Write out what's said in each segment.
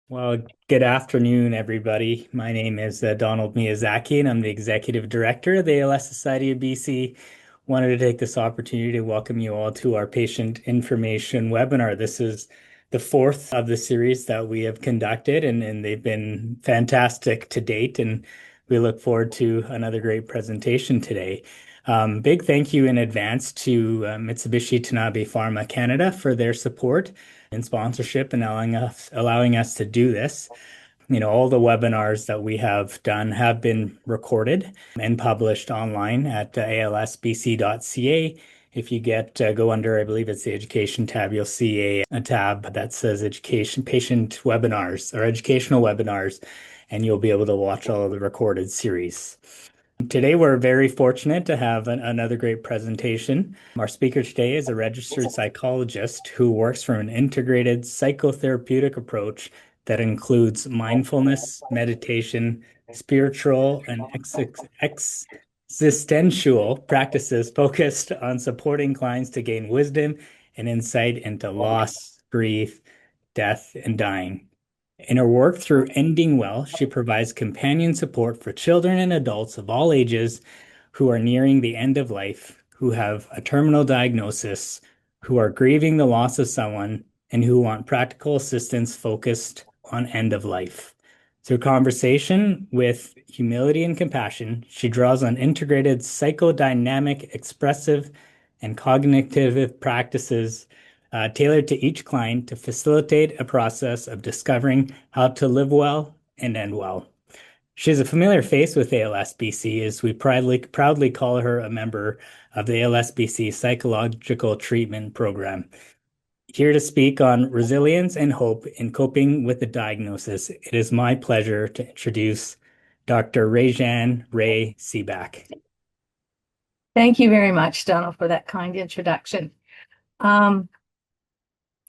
Well, good afternoon, everybody. My name is Donald Miyazaki, and I'm the Executive Director of the ALS Society of BC. Wanted to take this opportunity to welcome you all to our patient information webinar. This is the fourth of the series that we have conducted, and they've been fantastic to date, and we look forward to another great presentation today. Big thank you in advance to Mitsubishi Tanabe Pharma Canada for their support and sponsorship and allowing us to do this. All the webinars that we have done have been recorded and published online at alsbc.ca. If you go under, I believe it's the education tab, you'll see a tab that says education patient webinars or educational webinars, and you'll be able to watch all of the recorded series. Today, we're very fortunate to have another great presentation. Our speaker today is a registered psychologist who works from an integrated psychotherapeutic approach that includes mindfulness, meditation, spiritual, and existential practices focused on supporting clients to gain wisdom and insight into loss, grief, death, and dying. In her work through Ending Well, she provides companion support for children and adults of all ages who are nearing the end of life, who have a terminal diagnosis, who are grieving the loss of someone, and who want practical assistance focused on end of life. Through conversation with humility and compassion, she draws on integrated psychodynamic, expressive, and cognitive practices tailored to each client to facilitate a process of discovering how to live well and end well. She's a familiar face with ALS-BC as we proudly call her a member of the ALS-BC Psychological Treatment Program. Here to speak on resilience and hope in coping with the diagnosis, it is my pleasure to introduce Dr. Rajan Ray Sebak. Thank you very much, Donald, for that kind introduction.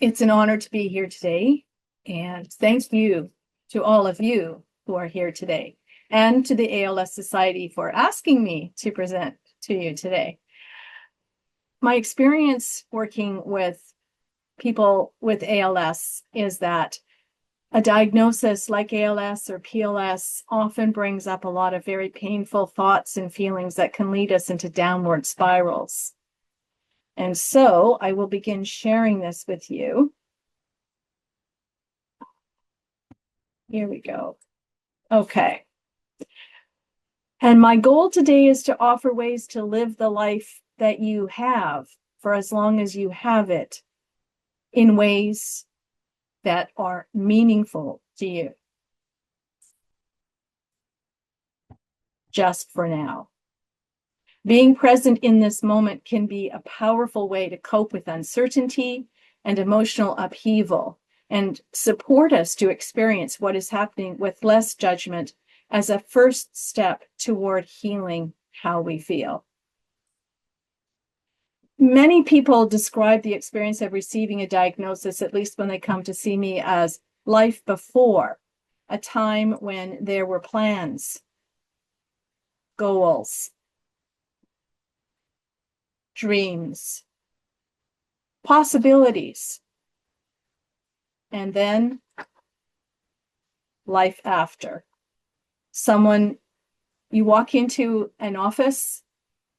It's an honor to be here today, and thank you to all of you who are here today, and to the ALS Society for asking me to present to you today. My experience working with people with ALS is that a diagnosis like ALS or PLS often brings up a lot of very painful thoughts and feelings that can lead us into downward spirals. And so I will begin sharing this with you. Here we go. Okay. And my goal today is to offer ways to live the life that you have for as long as you have it in ways that are meaningful to you. Just for now. Being present in this moment can be a powerful way to cope with uncertainty and emotional upheaval and support us to experience what is happening with less judgment as a first step toward healing how we feel. Many people describe the experience of receiving a diagnosis, at least when they come to see me, as life before, a time when there were plans, goals, dreams, possibilities, and then life after. You walk into an office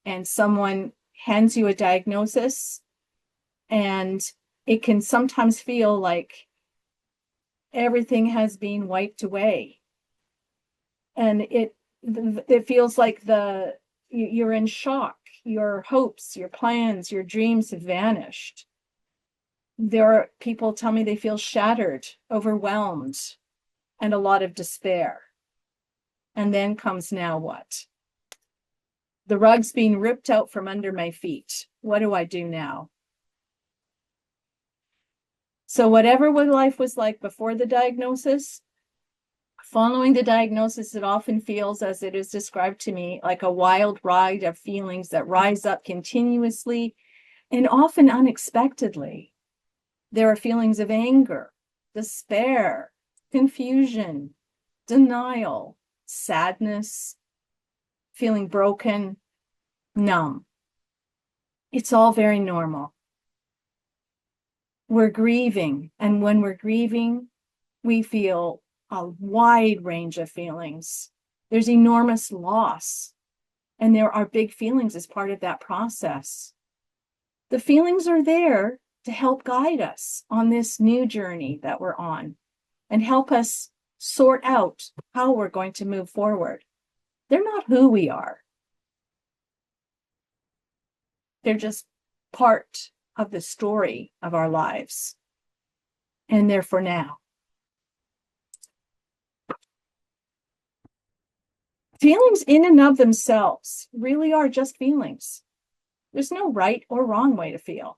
and someone hands you a diagnosis, and it can sometimes feel like everything has been wiped away. And it feels like you're in shock. Your hopes, your plans, your dreams have vanished. There are people tell me they feel shattered, overwhelmed, and a lot of despair. And then comes now what? The rug's being ripped out from under my feet. What do I do now? So whatever life was like before the diagnosis, following the diagnosis, it often feels, as it is described to me, like a wild ride of feelings that rise up continuously and often unexpectedly. There are feelings of anger, despair, confusion, denial, sadness, feeling broken, numb. It's all very normal. We're grieving, and when we're grieving, We feel a wide range of feelings. There's enormous loss, and there are big feelings as part of that process. The feelings are there to help guide us on this new journey that we're on and help us sort out how we're going to move forward. They're not who we are. They're just part of the story of our lives. And they're for now. Feelings in and of themselves really are just feelings. There's no right or wrong way to feel.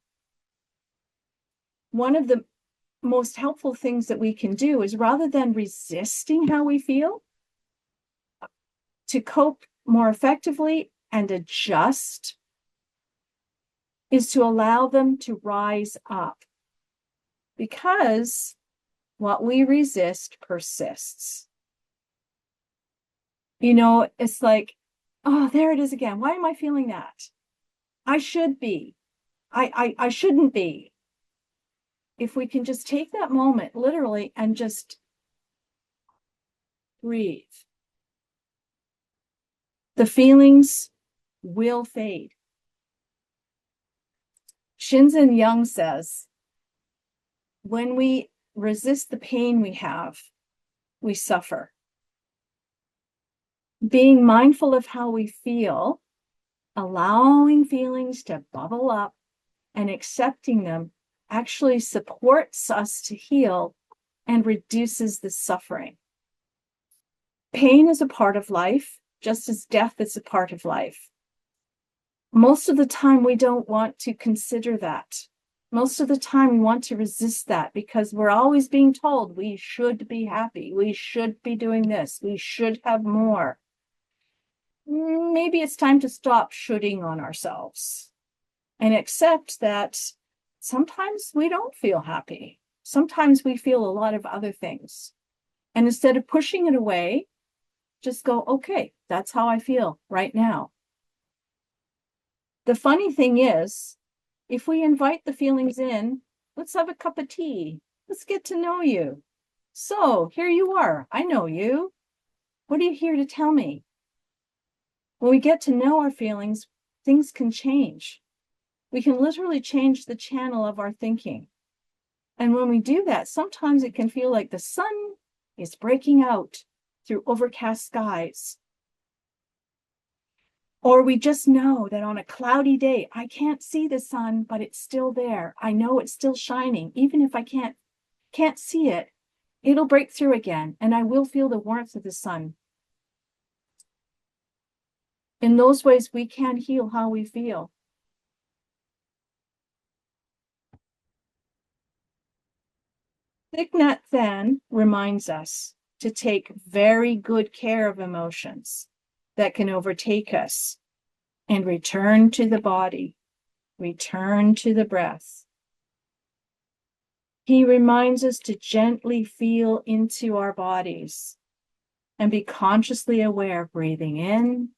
One of the most helpful things that we can do is, rather than resisting how we feel, to cope more effectively and adjust, is to allow them to rise up. Because what we resist persists. You know, it's like, oh, there it is again. Why am I feeling that? I should be. I shouldn't be. If we can just take that moment literally and just breathe, the feelings will fade. Shinzen Young says, when we resist the pain we have, we suffer. Being mindful of how we feel, allowing feelings to bubble up and accepting them actually supports us to heal and reduces the suffering. Pain is a part of life, just as death is a part of life. Most of the time, we don't want to consider that. Most of the time, we want to resist that because we're always being told we should be happy, we should be doing this, we should have more. Maybe it's time to stop shoulding on ourselves and accept that sometimes we don't feel happy. Sometimes we feel a lot of other things. And instead of pushing it away, just go, okay, that's how I feel right now. The funny thing is, if we invite the feelings in, let's have a cup of tea. Let's get to know you. So here you are. I know you. What are you here to tell me? When we get to know our feelings, things can change. We can literally change the channel of our thinking. And when we do that, sometimes it can feel like the sun is breaking out through overcast skies. Or we just know that on a cloudy day, I can't see the sun, but it's still there. I know it's still shining. Even if I can't see it, it'll break through again, and I will feel the warmth of the sun. In those ways, we can heal how we feel. Thich Nhat Hanh reminds us to take very good care of emotions that can overtake us and return to the body, return to the breath. He reminds us to gently feel into our bodies and be consciously aware, breathing in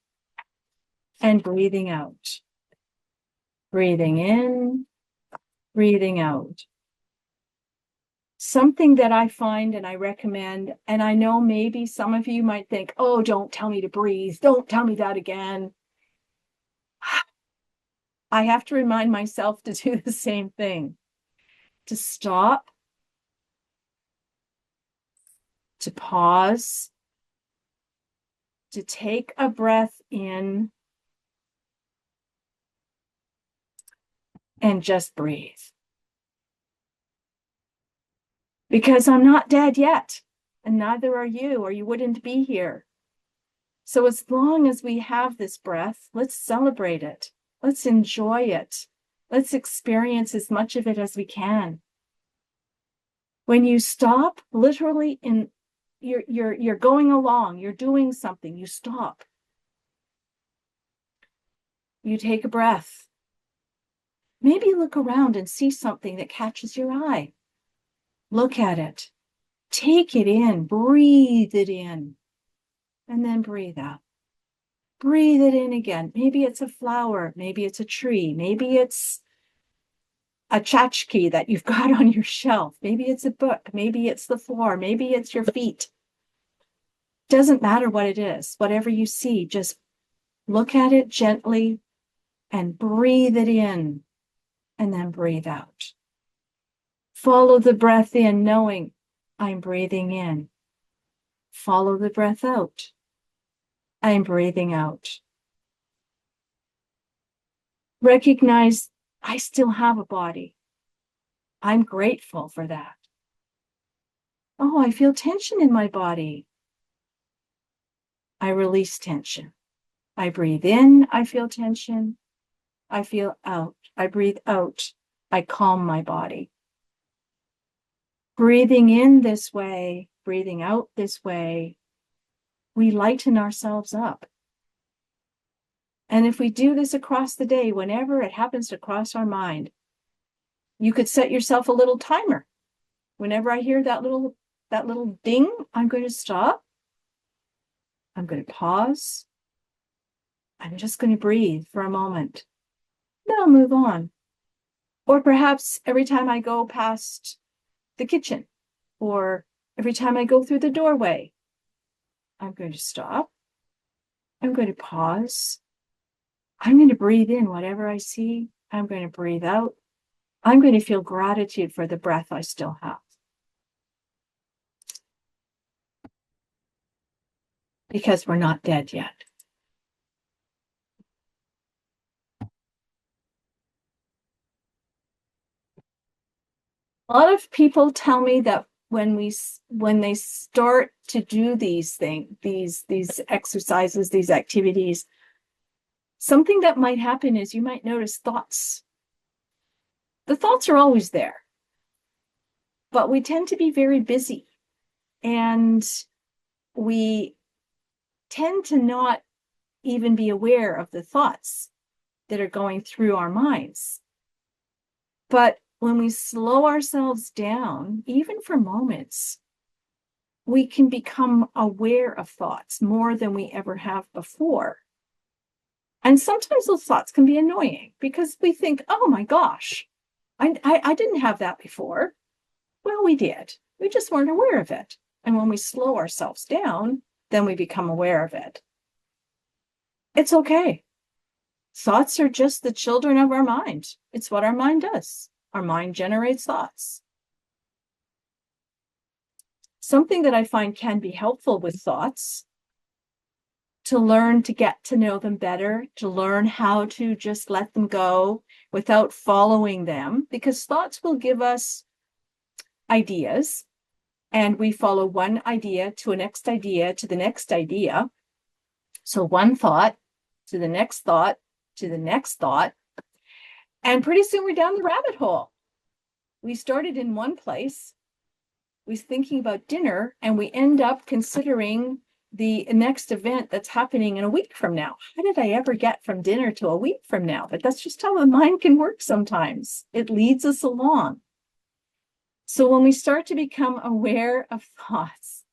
and breathing out. Breathing in, breathing out. Something that I find and I recommend, and I know maybe some of you might think, oh, don't tell me to breathe. Don't tell me that again. I have to remind myself to do the same thing, to stop, to pause, to take a breath in, and just breathe. Because I'm not dead yet, and neither are you, or you wouldn't be here. So as long as we have this breath, let's celebrate it. Let's enjoy it. Let's experience as much of it as we can. When you stop, literally, you're going along, you're doing something, you stop. You take a breath. Maybe look around and see something that catches your eye. Look at it. Take it in, breathe it in, and then breathe out. Breathe it in again. Maybe it's a flower, maybe it's a tree, maybe it's a tchotchke that you've got on your shelf. Maybe it's a book. Maybe it's the floor. Maybe it's your feet. Doesn't matter what it is. Whatever you see, just look at it gently and breathe it in and then breathe out. Follow the breath in, knowing I'm breathing in. Follow the breath out. I'm breathing out. Recognize I still have a body. I'm grateful for that. Oh, I feel tension in my body. I release tension. I breathe in, I feel tension. I feel out. I breathe out. I calm my body. Breathing in this way, breathing out this way, we lighten ourselves up. And if we do this across the day, whenever it happens to cross our mind, you could set yourself a little timer. Whenever I hear that little ding, I'm going to stop. I'm going to pause. I'm just going to breathe for a moment. Then I'll move on. Or perhaps every time I go past the kitchen, or every time I go through the doorway, I'm going to stop. I'm going to pause. I'm going to breathe in whatever I see. I'm going to breathe out. I'm going to feel gratitude for the breath I still have. Because we're not dead yet. A lot of people tell me that when they start to do these things, these exercises, these activities, something that might happen is you might notice thoughts. The thoughts are always there, but we tend to be very busy, and we tend to not even be aware of the thoughts that are going through our minds. But when we slow ourselves down, even for moments, we can become aware of thoughts more than we ever have before. And sometimes those thoughts can be annoying because we think, oh my gosh, I didn't have that before. Well, we did. We just weren't aware of it. And when we slow ourselves down, then we become aware of it. It's okay. Thoughts are just the children of our mind. It's what our mind does. Our mind generates thoughts. Something that I find can be helpful with thoughts, to learn to get to know them better, to learn how to just let them go without following them, because thoughts will give us ideas, and we follow one idea to a next idea to the next idea. So one thought to the next thought to the next thought, and pretty soon we're down the rabbit hole. We started in one place, we was thinking about dinner, and we end up considering the next event that's happening in a week from now. How did I ever get from dinner to a week from now? But that's just how the mind can work sometimes. It leads us along. So when we start to become aware of thoughts,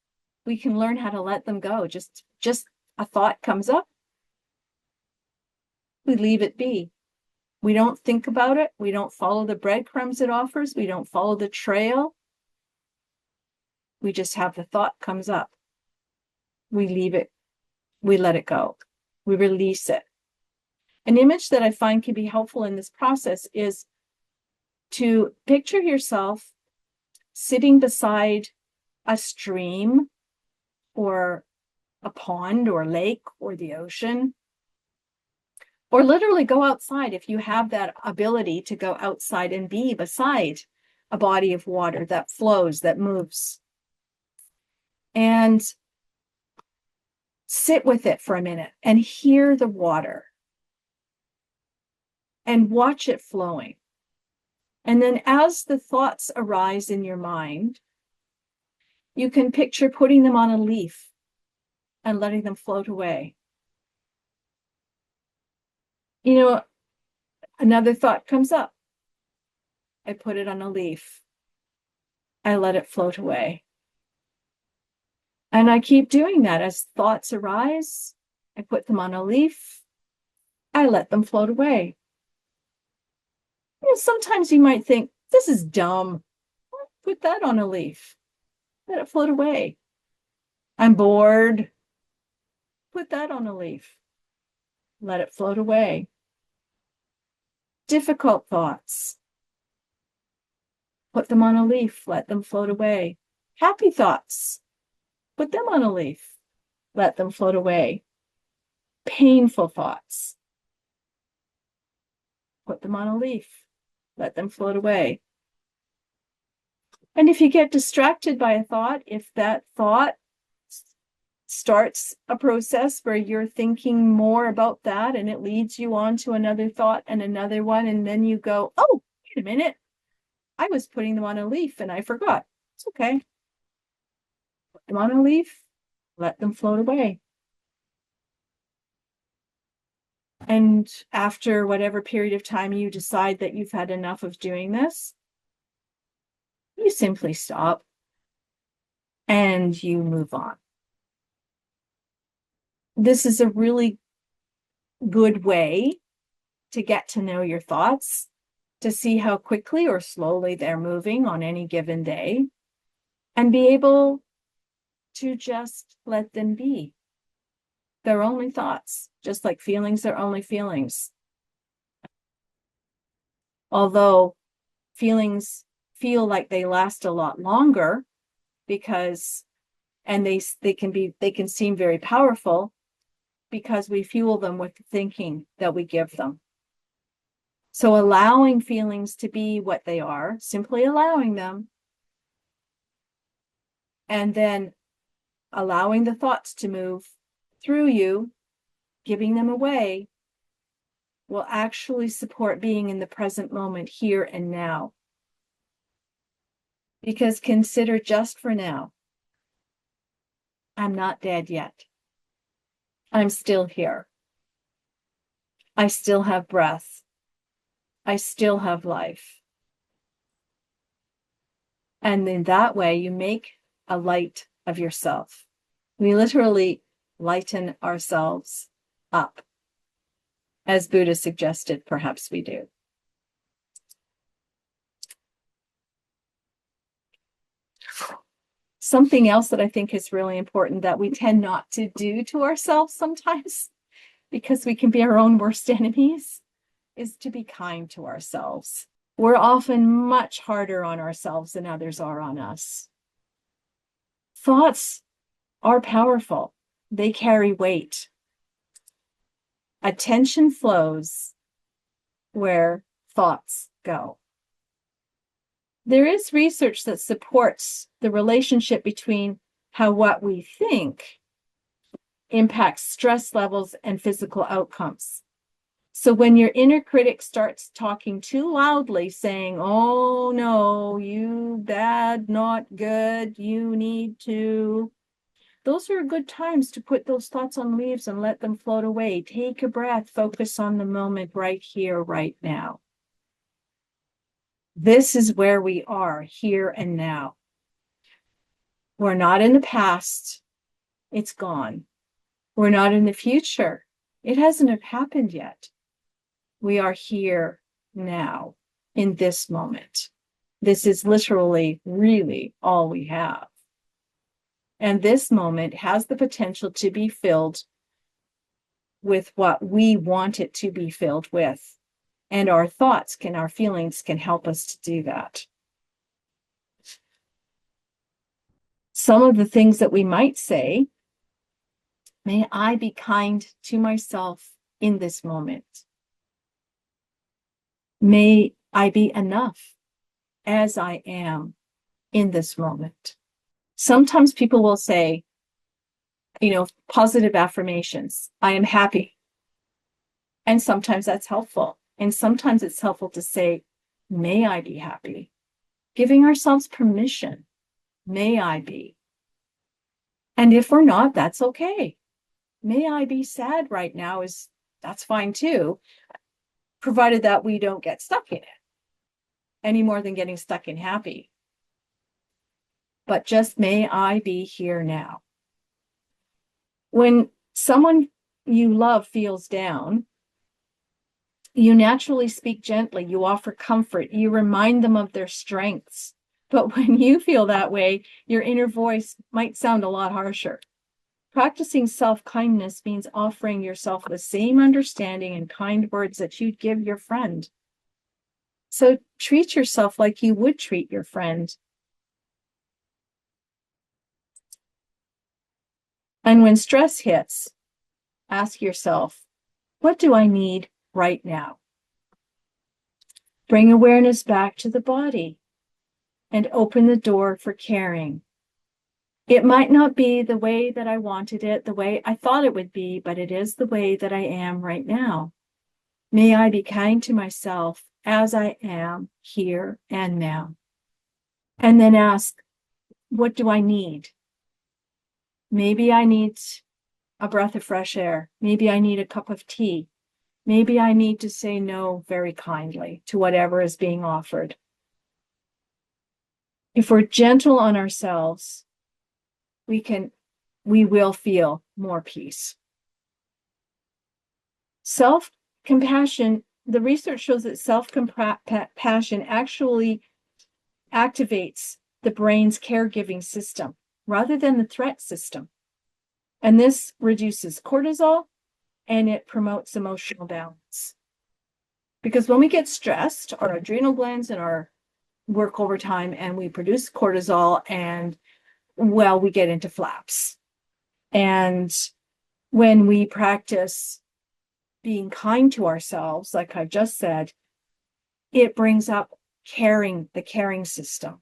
we can learn how to let them go. Just a thought comes up, we leave it be. We don't think about it. We don't follow the breadcrumbs it offers. We don't follow the trail. We just have the thought comes up. We leave it. We let it go. We release it. An image that I find can be helpful in this process is to picture yourself sitting beside a stream or a pond or lake or the ocean, or literally go outside if you have that ability to go outside and be beside a body of water that flows, that moves. And sit with it for a minute and hear the water and watch it flowing. And then as the thoughts arise in your mind, you can picture putting them on a leaf and letting them float away. You know, another thought comes up. I put it on a leaf. I let it float away. And I keep doing that as thoughts arise. I put them on a leaf. I let them float away. sometimes you might think, this is dumb. Put that on a leaf. Let it float away. I'm bored. Put that on a leaf. Let it float away. Difficult thoughts. Put them on a leaf. Let them float away. Happy thoughts. Put them on a leaf. Let them float away. Painful thoughts. Put them on a leaf. Let them float away. And if you get distracted by a thought, if that thought starts a process where you're thinking more about that and it leads you on to another thought and another one, and then you go, oh, wait a minute, I was putting them on a leaf and I forgot. It's okay. Put them on a leaf, let them float away. And after whatever period of time you decide that you've had enough of doing this, you simply stop and you move on. This is a really good way to get to know your thoughts, to see how quickly or slowly they're moving on any given day, and be able to just let them be. They're only thoughts, just like feelings are only feelings. Although feelings feel like they last a lot longer because, and they can seem very powerful because we fuel them with the thinking that we give them. So allowing feelings to be what they are, simply allowing them, and then allowing the thoughts to move through you, giving them away, will actually support being in the present moment, here and now. Because consider just for now, I'm not dead yet. I'm still here. I still have breath. I still have life. And in that way, you make a light of yourself. We literally lighten ourselves up. As Buddha suggested, perhaps we do. Something else that I think is really important that we tend not to do to ourselves sometimes, because we can be our own worst enemies, is to be kind to ourselves. We're often much harder on ourselves than others are on us. Thoughts are powerful. They carry weight. Attention flows where thoughts go. There is research that supports the relationship between how what we think impacts stress levels and physical outcomes. So when your inner critic starts talking too loudly, saying, oh no, you bad, not good, you need to, those are good times to put those thoughts on leaves and let them float away. Take a breath, focus on the moment right here, right now. This is where we are, here and now. We're not in the past. It's gone. We're not in the future. It hasn't happened yet. We are here now, in this moment. This is literally, really all we have. And this moment has the potential to be filled with what we want it to be filled with. And our thoughts our feelings can help us to do that. Some of the things that we might say, may I be kind to myself in this moment. May I be enough as I am in this moment. Sometimes people will say, positive affirmations. I am happy. And sometimes that's helpful. And sometimes it's helpful to say, may I be happy? Giving ourselves permission. May I be? And if we're not, that's okay. May I be sad right now that's fine too, provided that we don't get stuck in it any more than getting stuck in happy. But just may I be here now. When someone you love feels down, You naturally speak gently, you offer comfort, you remind them of their strengths. But when you feel that way, your inner voice might sound a lot harsher. Practicing self-kindness means offering yourself the same understanding and kind words that you'd give your friend. So treat yourself like you would treat your friend. And when stress hits, ask yourself, what do I need right now? Bring awareness back to the body and open the door for caring. It might not be the way that I wanted it, the way I thought it would be, but it is the way that I am right now. May I be kind to myself as I am here and now. And then ask, what do I need? Maybe I need a breath of fresh air. Maybe I need a cup of tea. Maybe I need to say no very kindly to whatever is being offered. If we're gentle on ourselves, we will feel more peace. Self-compassion, the research shows that self-compassion actually activates the brain's caregiving system rather than the threat system. And this reduces cortisol and it promotes emotional balance. Because when we get stressed, our adrenal glands and our work overtime and we produce cortisol and, well, we get into flaps. And when we practice being kind to ourselves, like I've just said, it brings up the caring system.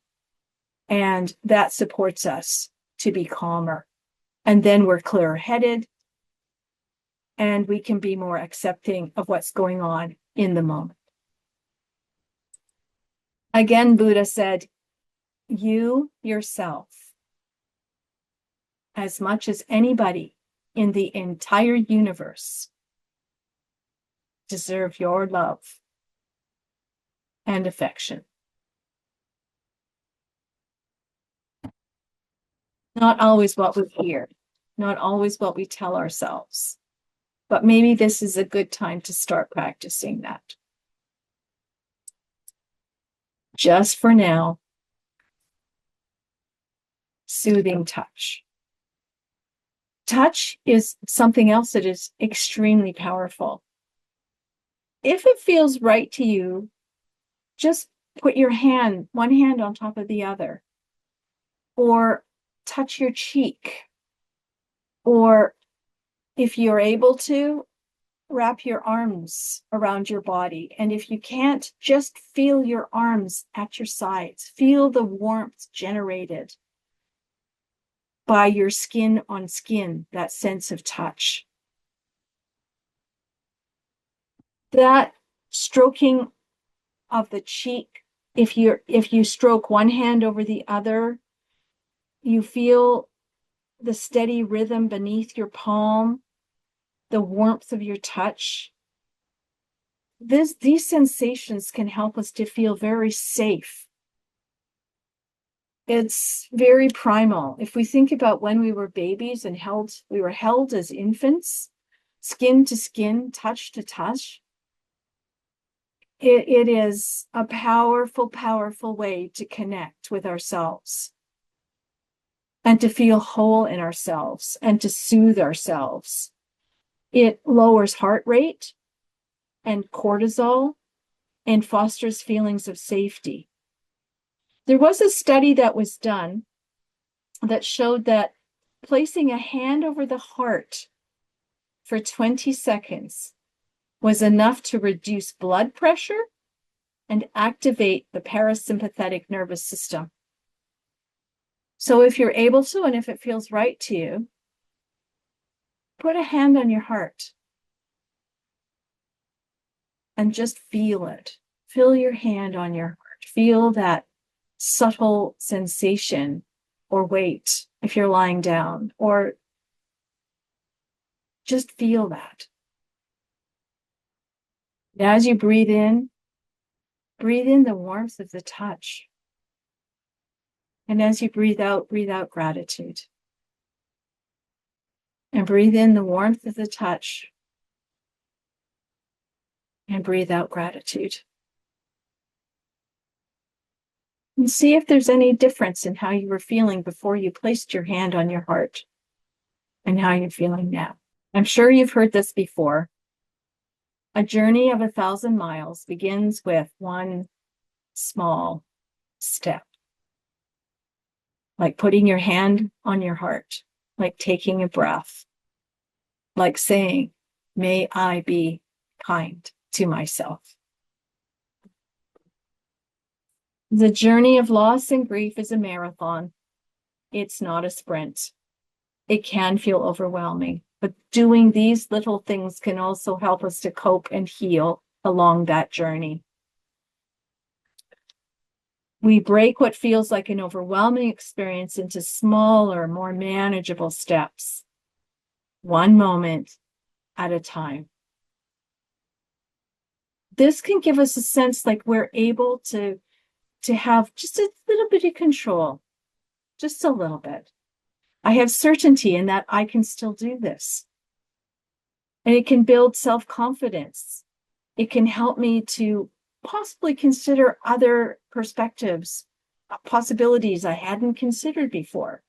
And that supports us to be calmer. And then we're clear-headed and we can be more accepting of what's going on in the moment. Again, Buddha said, you yourself, as much as anybody in the entire universe, deserve your love and affection. Not always what we hear, not always what we tell ourselves, but maybe this is a good time to start practicing that. Just for now, soothing touch. Touch is something else that is extremely powerful. If it feels right to you, just put your one hand on top of the other, or touch your cheek, or if you're able to, wrap your arms around your body. And if you can't, just feel your arms at your sides. Feel the warmth generated by your skin on skin, that sense of touch. That stroking of the cheek, if you stroke one hand over the other, you feel the steady rhythm beneath your palm, the warmth of your touch. These sensations can help us to feel very safe. It's very primal. If we think about when we were babies and we were held as infants, skin to skin, touch to touch, it is a powerful, powerful way to connect with ourselves and to feel whole in ourselves and to soothe ourselves. It lowers heart rate and cortisol and fosters feelings of safety. There was a study that was done that showed that placing a hand over the heart for 20 seconds was enough to reduce blood pressure and activate the parasympathetic nervous system. So if you're able to, and if it feels right to you, put a hand on your heart and just feel it. Feel your hand on your heart. Feel that subtle sensation or weight if you're lying down, or just feel that. And as you breathe in the warmth of the touch. And as you breathe out gratitude. And breathe in the warmth of the touch. And breathe out gratitude. And see if there's any difference in how you were feeling before you placed your hand on your heart and how you're feeling now. I'm sure you've heard this before. A journey of 1,000 miles begins with one small step, like putting your hand on your heart, like taking a breath, like saying, may I be kind to myself. The journey of loss and grief is a marathon. It's not a sprint. It can feel overwhelming, but doing these little things can also help us to cope and heal along that journey. We break what feels like an overwhelming experience into smaller, more manageable steps, one moment at a time. This can give us a sense like we're able to have just a little bit of control, just a little bit. I have certainty in that I can still do this. And it can build self-confidence. It can help me to possibly consider other perspectives, possibilities I hadn't considered before,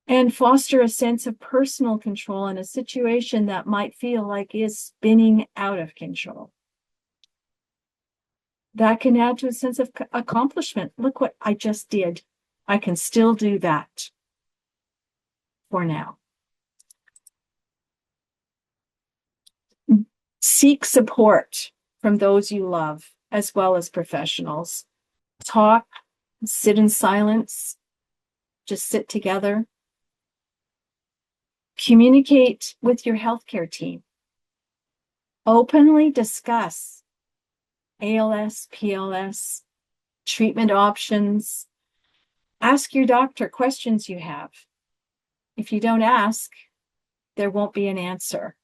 and foster a sense of personal control in a situation that might feel like is spinning out of control. That can add to a sense of accomplishment. Look what I just did. I can still do that for now. Seek support from those you love, as well as professionals. Talk, sit in silence, just sit together. Communicate with your healthcare team. Openly discuss ALS, PLS, treatment options. Ask your doctor questions you have. If you don't ask, there won't be an answer.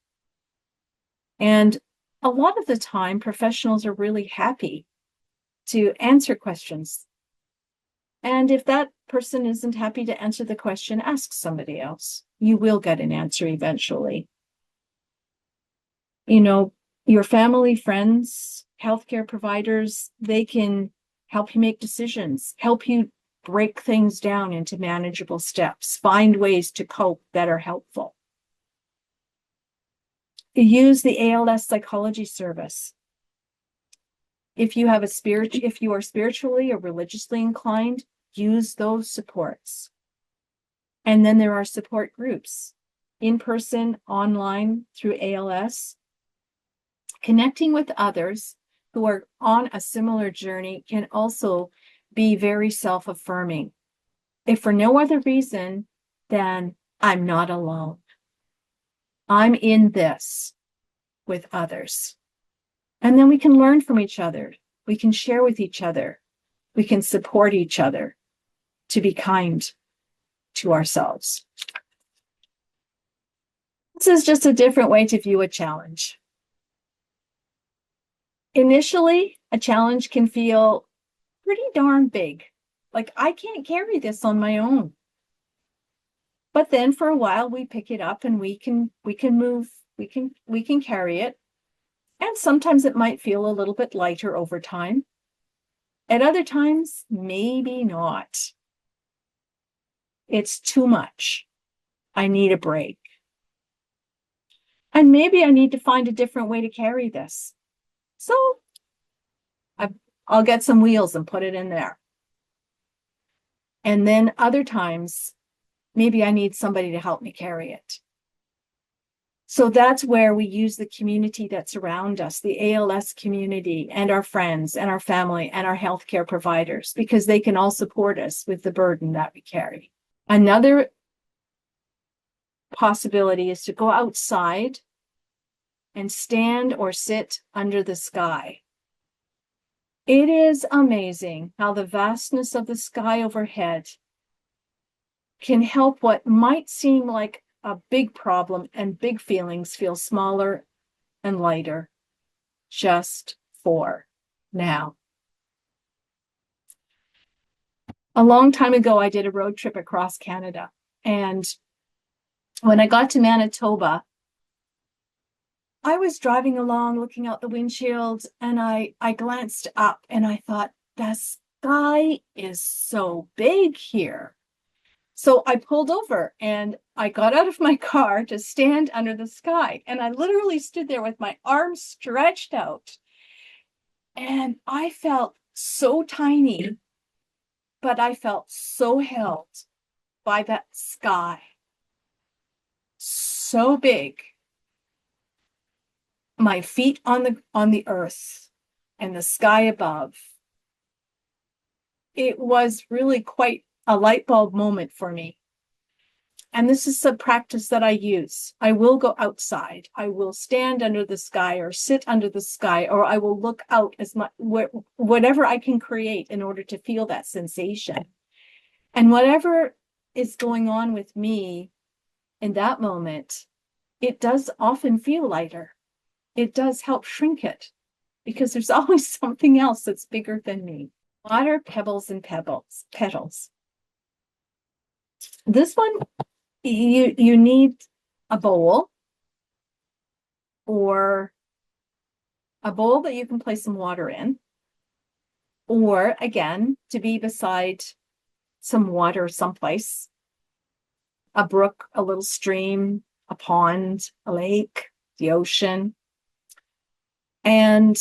And a lot of the time, professionals are really happy to answer questions. And if that person isn't happy to answer the question, ask somebody else. You will get an answer eventually. You know, your family, friends, healthcare providers, they can help you make decisions, help you break things down into manageable steps, find ways to cope that are helpful. Use the ALS Psychology Service. If you have if you are spiritually or religiously inclined, use those supports. And then there are support groups, in person, online, through ALS. Connecting with others who are on a similar journey can also be very self-affirming. If for no other reason than I'm not alone. I'm in this with others. And then we can learn from each other. We can share with each other. We can support each other to be kind to ourselves. This is just a different way to view a challenge. Initially, a challenge can feel pretty darn big. Like, I can't carry this on my own. But then for a while we pick it up and we can move, we can carry it. And sometimes it might feel a little bit lighter over time. At other times, maybe not. It's too much. I need a break. And maybe I need to find a different way to carry this. So I'll get some wheels and put it in there. And then other times, maybe I need somebody to help me carry it. So that's where we use the community that's around us, the ALS community and our friends and our family and our healthcare providers, because they can all support us with the burden that we carry. Another possibility is to go outside and stand or sit under the sky. It is amazing how the vastness of the sky overhead can help what might seem like a big problem and big feelings feel smaller and lighter, just for now. A long time ago, I did a road trip across Canada. And when I got to Manitoba, I was driving along looking out the windshield and I glanced up and I thought, the sky is so big here. So I pulled over and I got out of my car to stand under the sky. And I literally stood there with my arms stretched out. And I felt so tiny, but I felt so held by that sky. So big. My feet on the earth and the sky above. It was really quite a light bulb moment for me. And this is a practice that I use. I will go outside. I will stand under the sky or sit under the sky, or I will look out as much, whatever I can create in order to feel that sensation. And whatever is going on with me in that moment, it does often feel lighter. It does help shrink it because there's always something else that's bigger than me. Water, pebbles, and petals. This one, you need a bowl or a bowl that you can place some water in, or again, to be beside some water someplace, a brook, a little stream, a pond, a lake, the ocean. And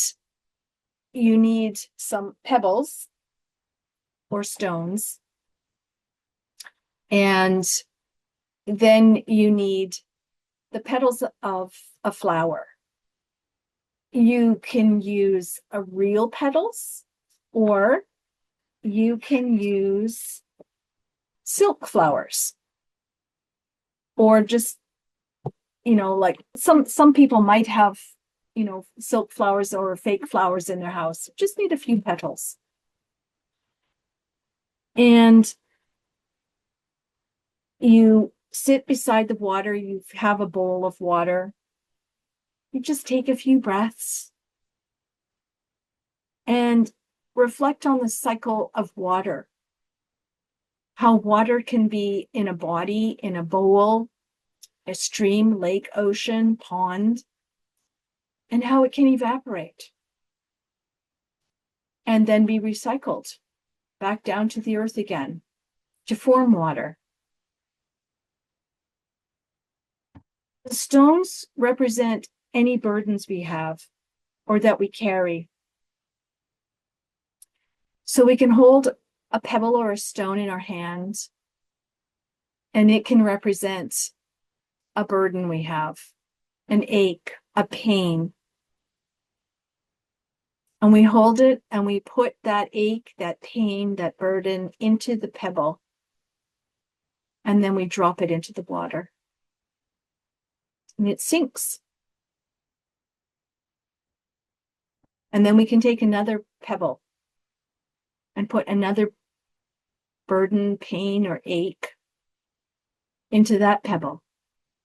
you need some pebbles or stones. And then you need the petals of a flower. You can use a real petals, or you can use silk flowers, or just, like some people might have, silk flowers or fake flowers in their house. Just need a few petals. And you sit beside the water, you have a bowl of water. You just take a few breaths and reflect on the cycle of water. How water can be in a body, in a bowl, a stream, lake, ocean, pond, and how it can evaporate and then be recycled back down to the earth again to form water. The stones represent any burdens we have or that we carry. So we can hold a pebble or a stone in our hands, and it can represent a burden we have, an ache, a pain. And we hold it and we put that ache, that pain, that burden into the pebble. And then we drop it into the water. And it sinks. And then we can take another pebble and put another burden, pain, or ache into that pebble.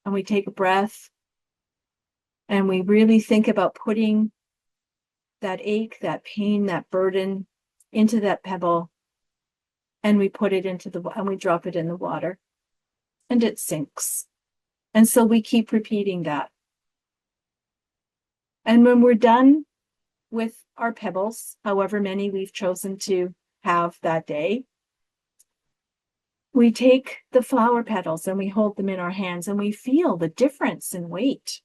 And we take a breath and we really think about putting that ache, that pain, that burden into that pebble. And we put it and we drop it in the water. And it sinks. And so we keep repeating that. And when we're done with our pebbles, however many we've chosen to have that day, we take the flower petals and we hold them in our hands and we feel the difference in weight.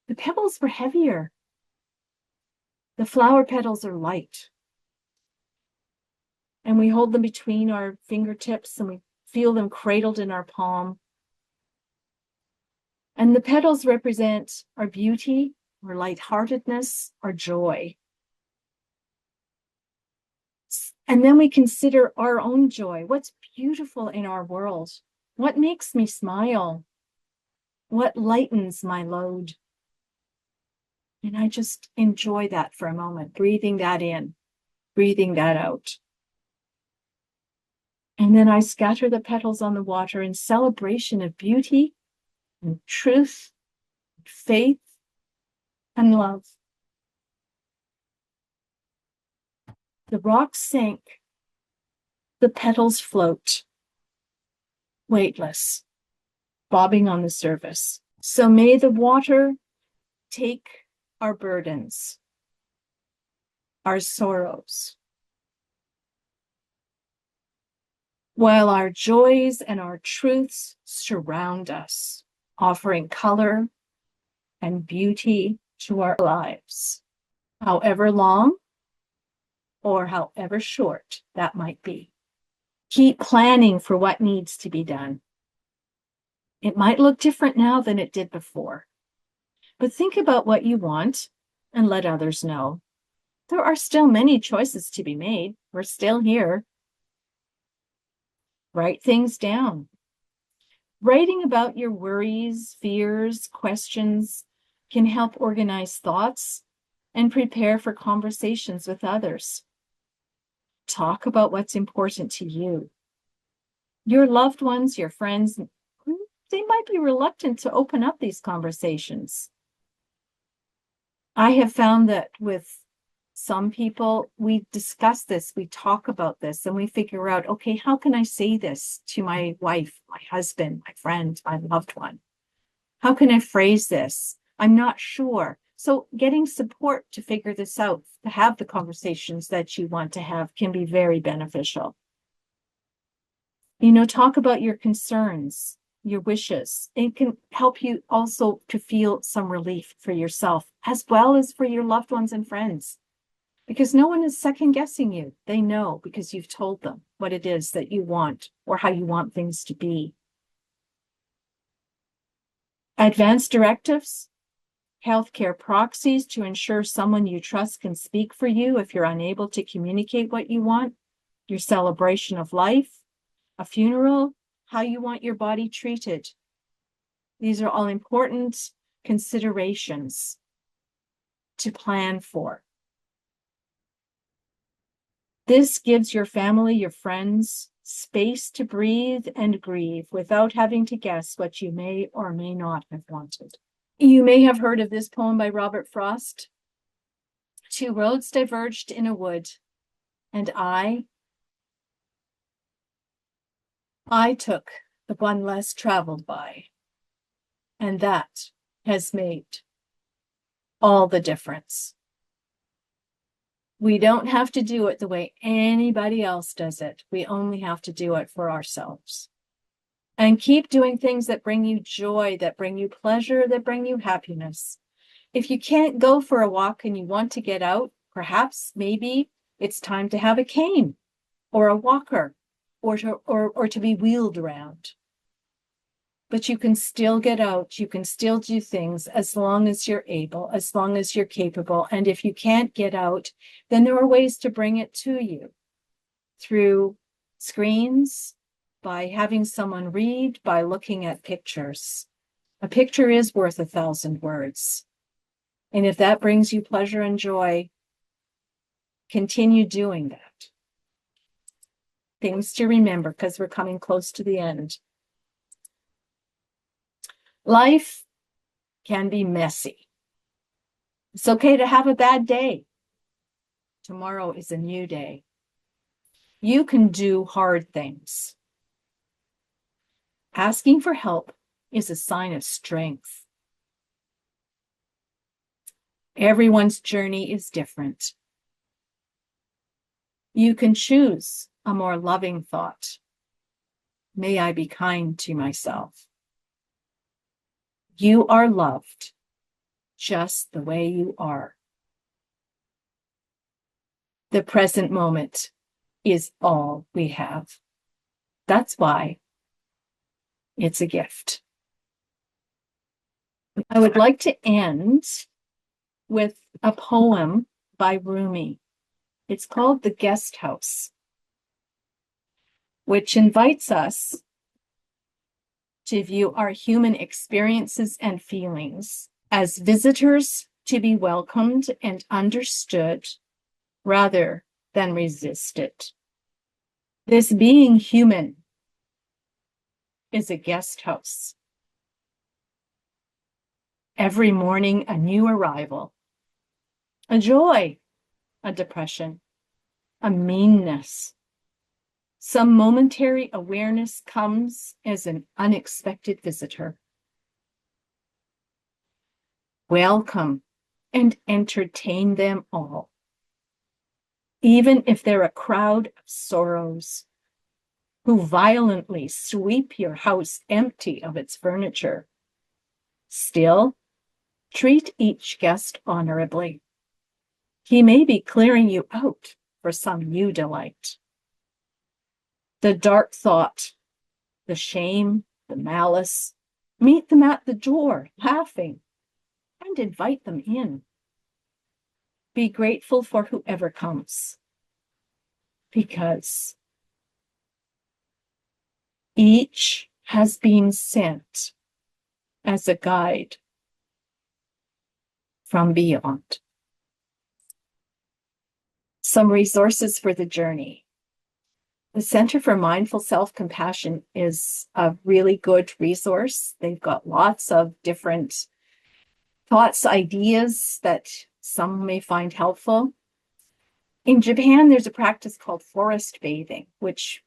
The pebbles were heavier. The flower petals are light. And we hold them between our fingertips and we feel them cradled in our palm. And the petals represent our beauty, our lightheartedness, our joy. And then we consider our own joy. What's beautiful in our world? What makes me smile? What lightens my load? And I just enjoy that for a moment, breathing that in, breathing that out. And then I scatter the petals on the water in celebration of beauty and truth, faith, and love. The rocks sink, the petals float, weightless, bobbing on the surface. So may the water take our burdens, our sorrows, while our joys and our truths surround us, offering color and beauty to our lives, however long or however short that might be. Keep planning for what needs to be done. It might look different now than it did before, but think about what you want and let others know. There are still many choices to be made. We're still here. Write things down. Writing about your worries, fears, questions can help organize thoughts and prepare for conversations with others. Talk about what's important to you. Your loved ones, your friends, they might be reluctant to open up these conversations. I have found that with some people, we discuss this, we talk about this, and we figure out, okay, how can I say this to my wife, my husband, my friend, my loved one? How can I phrase this? I'm not sure. So getting support to figure this out, to have the conversations that you want to have, can be very beneficial. Talk about your concerns, your wishes. It can help you also to feel some relief for yourself, as well as for your loved ones and friends, because no one is second guessing you. They know because you've told them what it is that you want or how you want things to be. Advance directives, healthcare proxies to ensure someone you trust can speak for you if you're unable to communicate what you want, your celebration of life, a funeral, how you want your body treated. These are all important considerations to plan for. This gives your family, your friends, space to breathe and grieve without having to guess what you may or may not have wanted. You may have heard of this poem by Robert Frost. Two roads diverged in a wood, and I took the one less traveled by, and that has made all the difference. We don't have to do it the way anybody else does it. We only have to do it for ourselves. And keep doing things that bring you joy, that bring you pleasure, that bring you happiness. If you can't go for a walk and you want to get out, perhaps maybe it's time to have a cane or a walker or to be wheeled around. But you can still get out. You can still do things as long as you're able, as long as you're capable. And if you can't get out, then there are ways to bring it to you through screens, by having someone read, by looking at pictures. A picture is worth 1,000 words. And if that brings you pleasure and joy, continue doing that. Things to remember, because we're coming close to the end. Life can be messy. It's okay to have a bad day. Tomorrow is a new day. You can do hard things. Asking for help is a sign of strength. Everyone's journey is different. You can choose a more loving thought. May I be kind to myself. You are loved just the way you are. The present moment is all we have. That's why it's a gift. I would like to end with a poem by Rumi. It's called The Guest House, which invites us to view our human experiences and feelings as visitors to be welcomed and understood rather than resisted. This being human is a guest house. Every morning, a new arrival, a joy, a depression, a meanness. Some momentary awareness comes as an unexpected visitor. welcome, and entertain them all. Even if they're a crowd of sorrows who violently sweep your house empty of its furniture, still treat each guest honorably. He may be clearing you out for some new delight. The dark thought, the shame, the malice, meet them at the door, laughing, and invite them in. Be grateful for whoever comes, because each has been sent as a guide from beyond. Some resources for the journey. The Center for Mindful Self-Compassion is a really good resource. They've got lots of different thoughts, ideas that some may find helpful. In Japan, there's a practice called forest bathing, which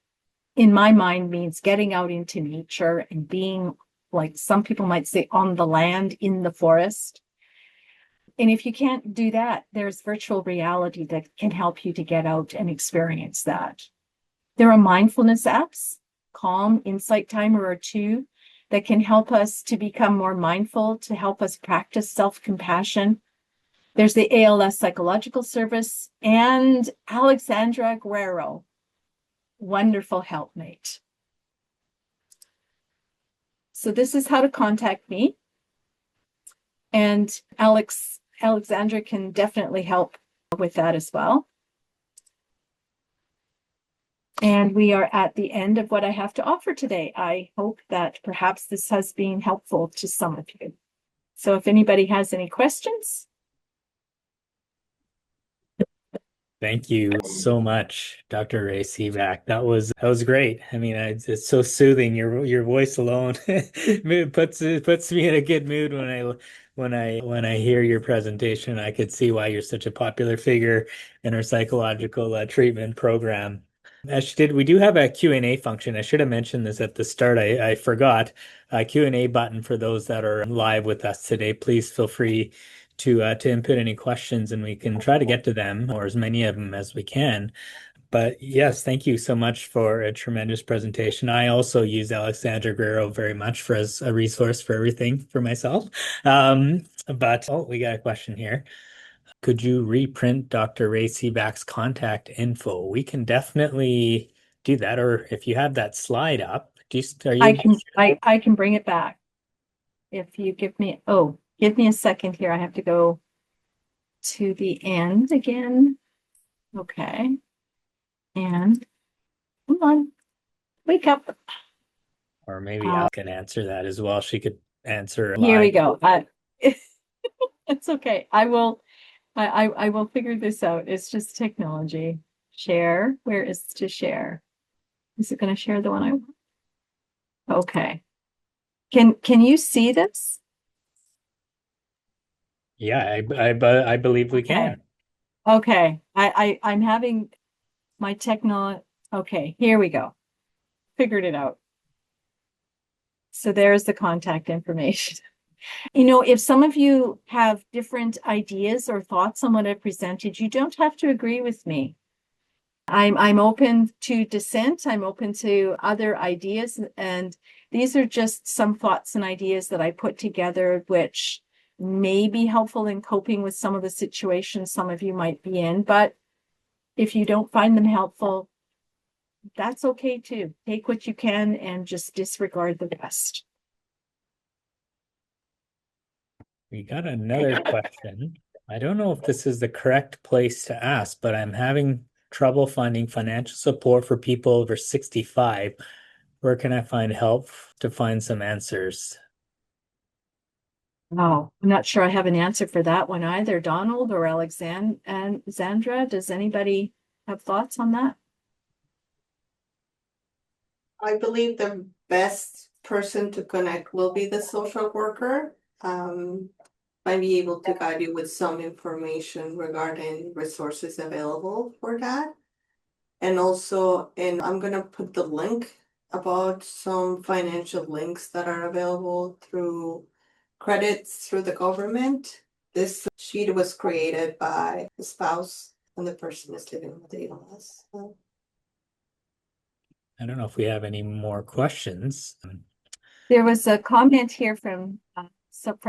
in my mind means getting out into nature and being, like some people might say, on the land in the forest. And if you can't do that, there's virtual reality that can help you to get out and experience that. There are mindfulness apps, Calm, Insight Timer or two, that can help us to become more mindful, to help us practice self-compassion. There's the ALS Psychological Service and Alexandra Guerrero, wonderful helpmate. So this is how to contact me. And Alexandra can definitely help with that as well. And we are at the end of what I have to offer today. I hope that perhaps this has been helpful to some of you. So if anybody has any questions. Thank you so much, Dr. Ray Sivak. That was great. I mean, it's so soothing. Your voice alone puts me in a good mood when I hear your presentation. I could see why you're such a popular figure in our psychological treatment program. As she did, we do have a Q&A function. I should have mentioned this at the start. I forgot. A Q&A button for those that are live with us today. Please feel free to input any questions, and we can try to get to them, or as many of them as we can. But yes, thank you so much for a tremendous presentation. I also use Alexandra Guerrero very much for as a resource for everything for myself. But we got a question here. Could you reprint Dr. Ray Sivak's contact info? We can definitely do that. Or if you have that slide up, are you able to share that? I can bring it back. If you give me a second here. I have to go to the end again. Okay. And come on, wake up. Or maybe Al can answer that as well. She could answer Here we live. go. It's okay. I will figure this out. It's just technology. Share. Where is to share? Is it going to share the one I want? Okay. Can you see this? Yeah, I believe we can. Okay. I'm having my technology. Okay, here we go. Figured it out. So there's the contact information. You know, if some of you have different ideas or thoughts on what I presented, you don't have to agree with me. I'm open to dissent. I'm open to other ideas. And these are just some thoughts and ideas that I put together, which may be helpful in coping with some of the situations some of you might be in. But if you don't find them helpful, that's okay too. Take what you can and just disregard the rest. We got another question. I don't know if this is the correct place to ask, but I'm having trouble finding financial support for people over 65. Where can I find help to find some answers? Oh, I'm not sure I have an answer for that one either. Donald or Alexandra, does anybody have thoughts on that? I believe the best person to connect will be the social worker. Might be able to guide you with some information regarding resources available for that. And also, I'm gonna put the link about some financial links that are available through credits through the government. This sheet was created by the spouse and the person is living with ALS. So, I don't know if we have any more questions. There was a comment here from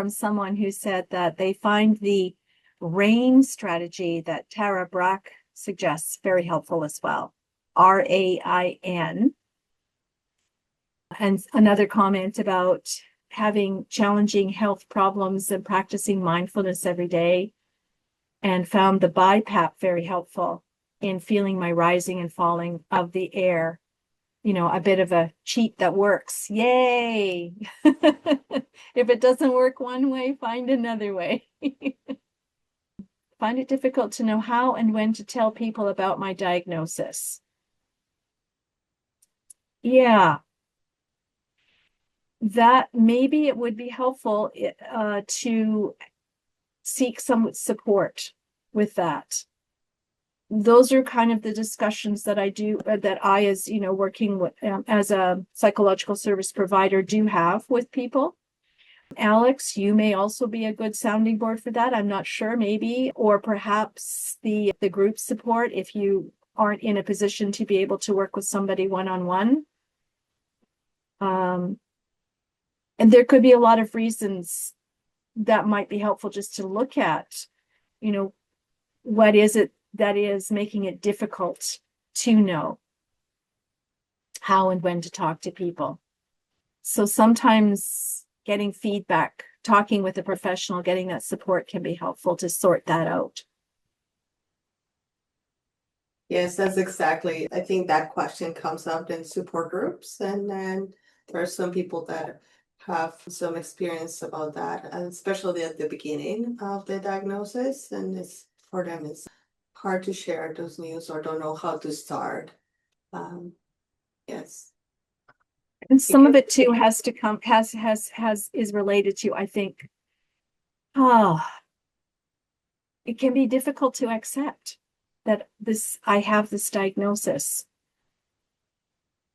someone who said that they find the RAIN strategy that Tara Brach suggests very helpful as well. RAIN. And another comment about having challenging health problems and practicing mindfulness every day, and found the BiPAP very helpful in feeling my rising and falling of the air. You know, a bit of a cheat that works. Yay! If it doesn't work one way, find another way. Find it difficult to know how and when to tell people about my diagnosis. Yeah. That maybe it would be helpful to seek some support with that. Those are kind of the discussions that I do, that I, as you know, working with as a psychological service provider, do have with people. Alex, you may also be a good sounding board for that. I'm not sure, maybe, or perhaps the group support if you aren't in a position to be able to work with somebody one-on-one. And there could be a lot of reasons that might be helpful just to look at, you know, what is it that is making it difficult to know how and when to talk to people. So sometimes getting feedback, talking with a professional, getting that support can be helpful to sort that out. yes, that's exactly. I think that question comes up in support groups, and then there are some people that have some experience about that, and especially at the beginning of the diagnosis, and it's for them it's hard to share those news or don't know how to start. Yes. And some of it too has to come, is related to, I think, it can be difficult to accept that I have this diagnosis.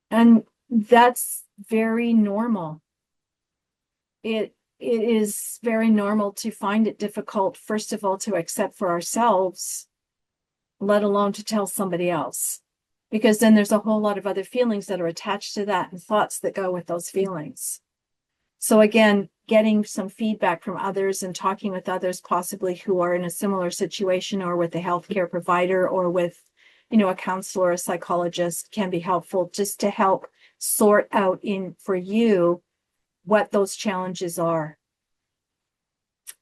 And that's very normal. It is very normal to find it difficult, first of all, to accept for ourselves, let alone to tell somebody else. Because then there's a whole lot of other feelings that are attached to that and thoughts that go with those feelings. So again, getting some feedback from others and talking with others possibly who are in a similar situation, or with a healthcare provider, or with, you know, a counselor or a psychologist, can be helpful just to help sort out for you what those challenges are.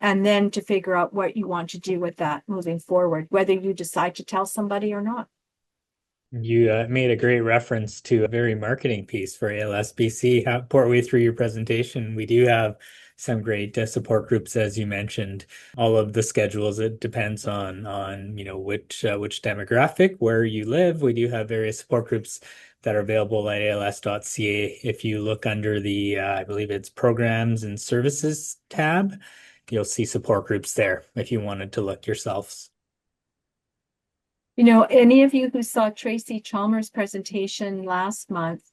And then to figure out what you want to do with that moving forward, whether you decide to tell somebody or not. You made a great reference to a very marketing piece for ALS-BC. Partway through your presentation, we do have some great support groups, as you mentioned. All of the schedules, it depends on you know which demographic, where you live. We do have various support groups that are available at als.ca. If you look under the I believe it's programs and services tab, you'll see support groups there if you wanted to look yourselves. You know, any of you who saw Tracy Chalmers' presentation last month,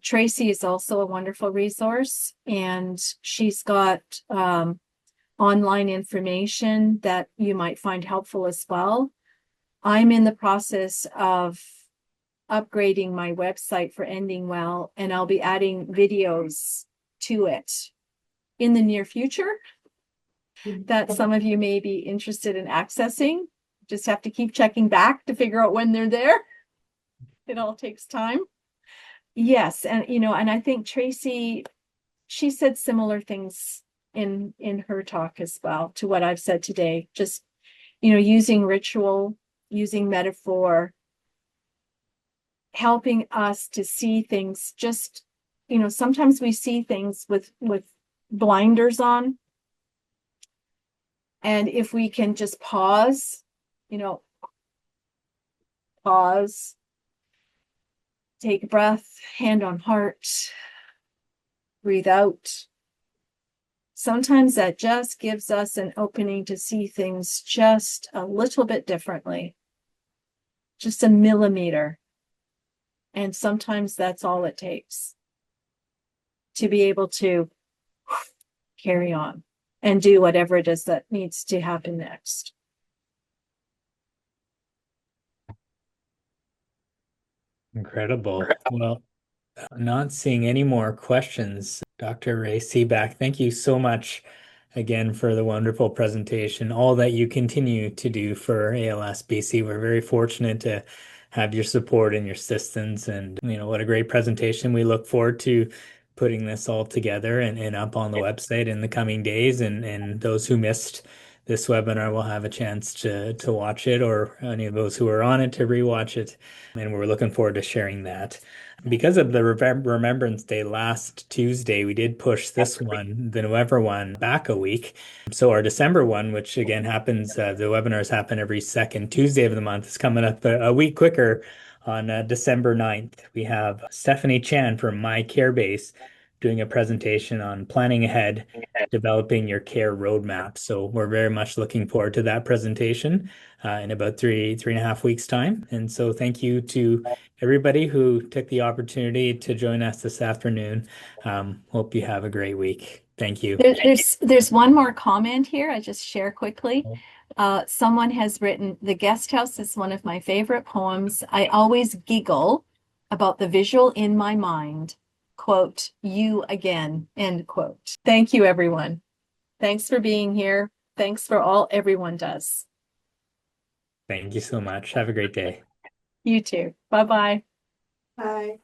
Tracy is also a wonderful resource, and she's got online information that you might find helpful as well. I'm in the process of upgrading my website for Ending Well, and I'll be adding videos to it in the near future that some of you may be interested in accessing. Just have to keep checking back to figure out when they're there. It all takes time. Yes, and you know, and I think Tracy, she said similar things in her talk as well to what I've said today. Just, you know, using ritual, using metaphor, helping us to see things. Just, you know, sometimes we see things with blinders on. And if we can just pause, you know, pause, take a breath, hand on heart, breathe out. Sometimes that just gives us an opening to see things just a little bit differently, just a millimeter. And sometimes that's all it takes to be able to carry on and do whatever it is that needs to happen next. Incredible. Well, not seeing any more questions. Dr. Ray Seaback, thank you so much again for the wonderful presentation, all that you continue to do for ALS BC. We're very fortunate to have your support and your assistance, and what a great presentation. We look forward to putting this all together and up on the website in the coming days, and those who missed this webinar will have a chance to watch it, or any of those who are on it to rewatch it. And we're looking forward to sharing that. Because of the Remembrance Day last Tuesday, we did push this one, the November one, back a week. So our December one, which again happens, the webinars happen every second Tuesday of the month, is coming up a week quicker on December 9th. We have Stephanie Chan from My Care Base doing a presentation on planning ahead, developing your care roadmap. So we're very much looking forward to that presentation in about three and a half weeks' time. And so thank you to everybody who took the opportunity to join us this afternoon. Hope you have a great week. Thank you. There's one more comment here. I just share quickly. Someone has written, "The Guest House is one of my favorite poems. I always giggle about the visual in my mind. Quote, you again," end quote. Thank you, everyone. Thanks for being here. Thanks for all everyone does. Thank you so much. Have a great day. You too. Bye-bye. Bye.